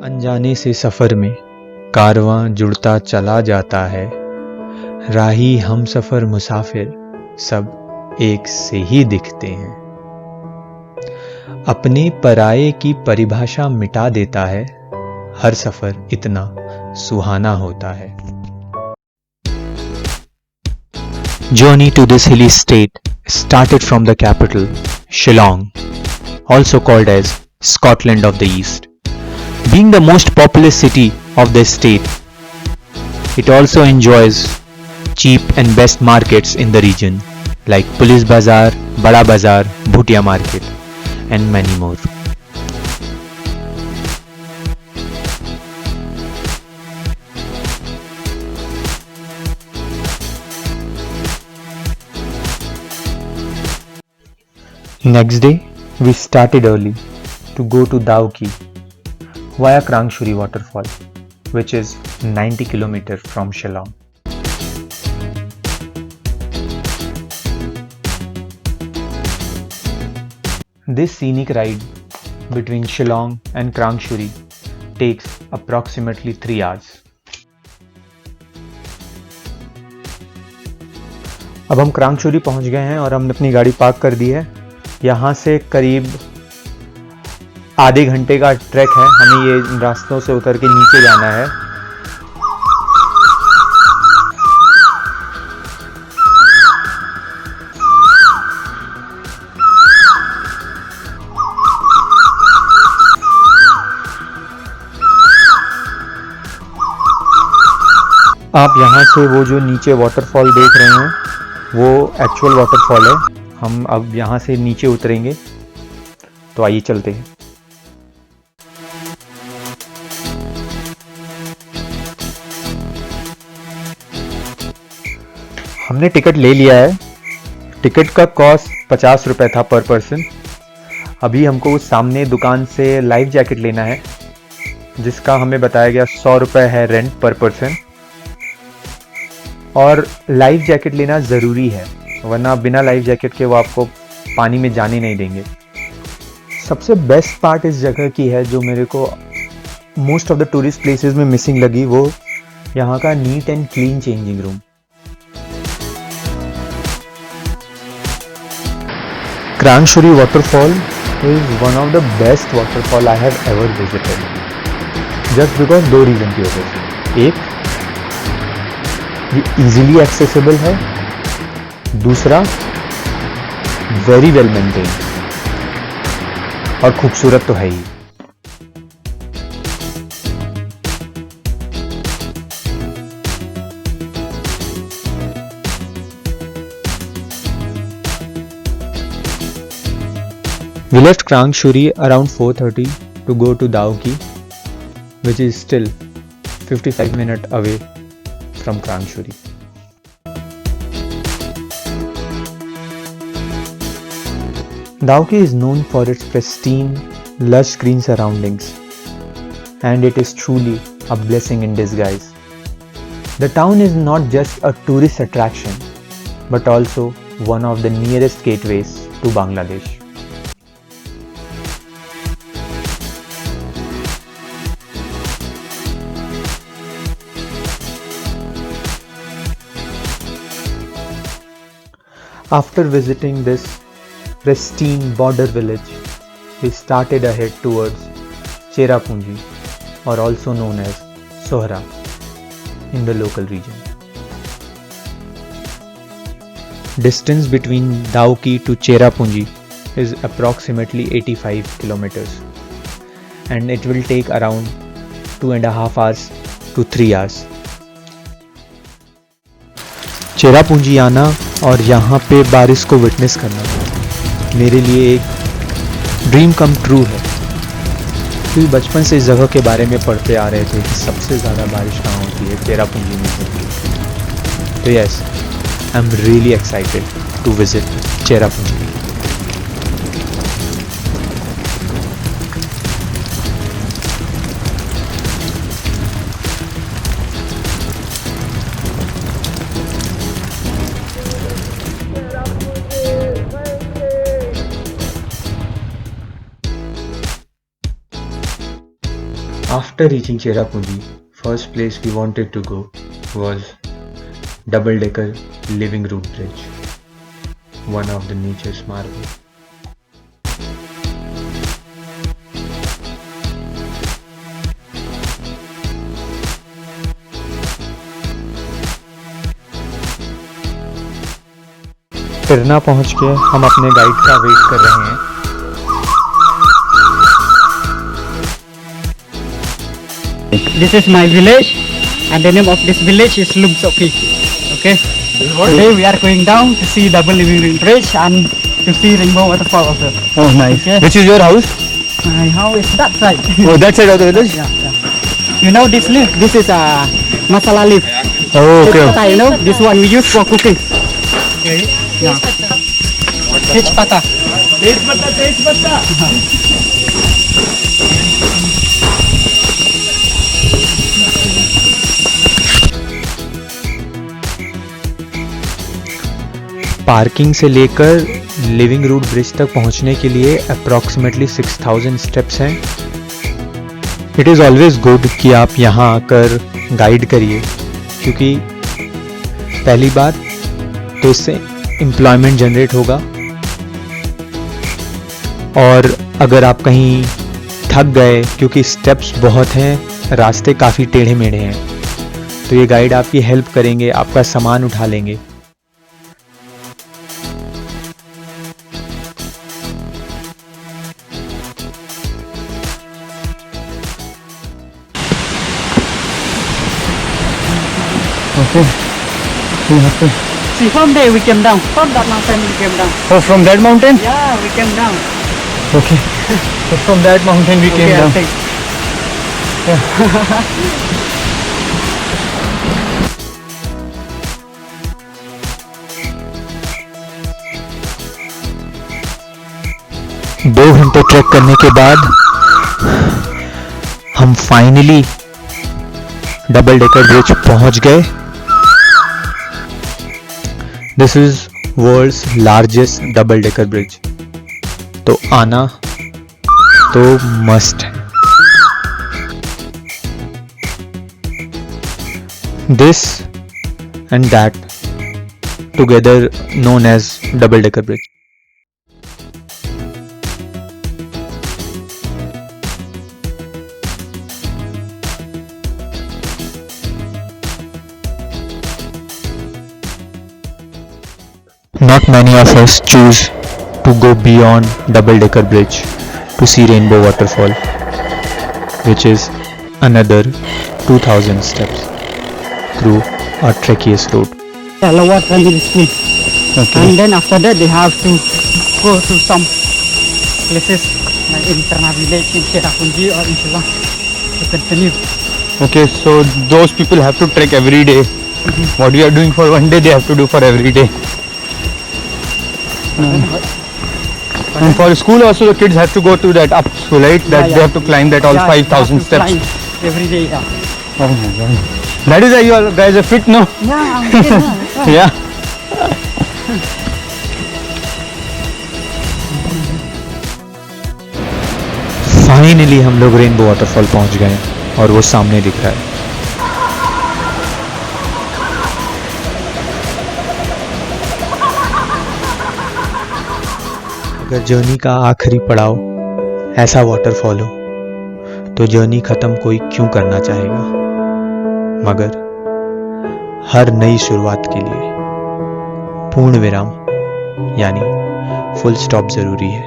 अनजाने से सफर में कारवां जुड़ता चला जाता है। राही हम सफर मुसाफिर सब एक से ही दिखते हैं। अपने पराये की परिभाषा मिटा देता है। हर सफर इतना सुहाना होता है। Journey to this hilly state started from the capital, Shillong, also called as Scotland of the East. Being the most populous city of the state, it also enjoys cheap and best markets in the region like Police Bazaar, Bada Bazaar, Bhutia Market and many more. Next day, we started early to go to Dauki via Krangshuri waterfall, which is 90 km from Shillong. This scenic ride between Shillong and Krangshuri takes approximately 3 hours. अब हम क्रांगशुरी पहुंच गए हैं और हमने अपनी गाड़ी park कर दी है। यहाँ से करीब आधे घंटे का ट्रैक है। हमें ये रास्तों से उतर के नीचे जाना है। आप यहाँ से वो जो नीचे वाटरफॉल देख रहे हैं वो एक्चुअल वाटरफॉल है। हम अब यहाँ से नीचे उतरेंगे, तो आइए चलते हैं। हमने टिकट ले लिया है। टिकट का कॉस्ट 50 रुपये था पर पर्सन। अभी हमको उस सामने दुकान से लाइफ जैकेट लेना है, जिसका हमें बताया गया 100 रुपये है रेंट पर पर्सन। और लाइफ जैकेट लेना ज़रूरी है, वरना बिना लाइफ जैकेट के वो आपको पानी में जाने नहीं देंगे। सबसे बेस्ट पार्ट इस जगह की है जो मेरे को most of the tourist places में मिसिंग लगी, वो यहाँ का neat and clean changing room. Krangsuri waterfall is one of the best waterfall I have ever visited, just because 2 reason की वजह से। एक, ये इजीली एक्सेसिबल है। दूसरा, वेरी वेल मेंटेन, और खूबसूरत तो है ही। We left Krangshuri around 4:30 to go to Dauki, which is still 55 minutes away from Krangshuri. Dauki is known for its pristine, lush green surroundings, and it is truly a blessing in disguise. The town is not just a tourist attraction, but also one of the nearest gateways to Bangladesh. After visiting this pristine border village, we started ahead towards Cherrapunji, or also known as Sohra in the local region. Distance between Dauki to Cherrapunji is approximately 85 kilometers, and it will take around 2.5 hours to 3 hours. Cherrapunji आना और यहाँ पे बारिश को witness करना मेरे लिए एक ड्रीम कम ट्रू है, क्योंकि बचपन से इस जगह के बारे में पढ़ते आ रहे थे कि सबसे ज़्यादा बारिश कहाँ होती है, चेरापूंजी में होती है। तो yes, I am really excited to visit Cherrapunji. After reaching Cherrapunji, first place we wanted to go was double-decker Living Root Bridge, one of the nature's marvel. तिरना पहुंच के हम अपने गाइड का वेट कर रहे हैं। This is my village, and the name of this village is Lumsoki. Okay. Today we are going down to see double living root bridge and to see rainbow waterfall also. Oh, nice. Okay. Which is your house? My house is that side. Oh, that side of the village? Yeah, yeah. You know this leaf? This is a masala leaf. Oh, okay. You know this one we use for cooking. Yeah. Tej pata. Parking से लेकर living root bridge तक पहुंचने के लिए approximately 6000 steps हैं। It is always good कि आप यहाँ आकर गाइड करिए, क्योंकि पहली बात तो इससे एम्प्लॉयमेंट जनरेट होगा, और अगर आप कहीं थक गए क्योंकि स्टेप्स बहुत हैं, रास्ते काफ़ी टेढ़े मेढ़े हैं, तो ये गाइड आपकी हेल्प करेंगे, आपका सामान उठा लेंगे। Okay. You have to. See, from there we came down. From that mountain we came down. Oh, from that mountain? Yeah, we came down. Okay. So from that mountain we came Okay, I'll down. take. दो घंटे track करने के बाद हम finally double decker bridge पहुंच गए। This is world's largest double decker bridge, तो आना तो मस्ट है। This and that together known as double decker bridge. Not many of us choose to go beyond double-decker bridge to see Rainbow Waterfall, which is another 2000 steps through a treacherous road. Yeah, lower primary school. Okay. And then after that they have to go to some places like in Terna village, in Cherrapunji or in Shillong to continue. Okay, so those people have to trek every day. What we are doing for one day, they have to do for every day. And for school also, the kids have to go to that up school, right? That they have to climb that all 5,000 steps. Climb every day, yeah. Oh my god. That is why you all guys are fit, no? Yeah, I'm good, huh? Yeah. Finally हम लोग rainbow waterfall पहुंच गए और वो सामने दिख रहा है। अगर जर्नी का आखिरी पड़ाव ऐसा वाटरफॉल हो तो जर्नी खत्म कोई क्यों करना चाहेगा, मगर हर नई शुरुआत के लिए पूर्ण विराम यानी फुल स्टॉप जरूरी है।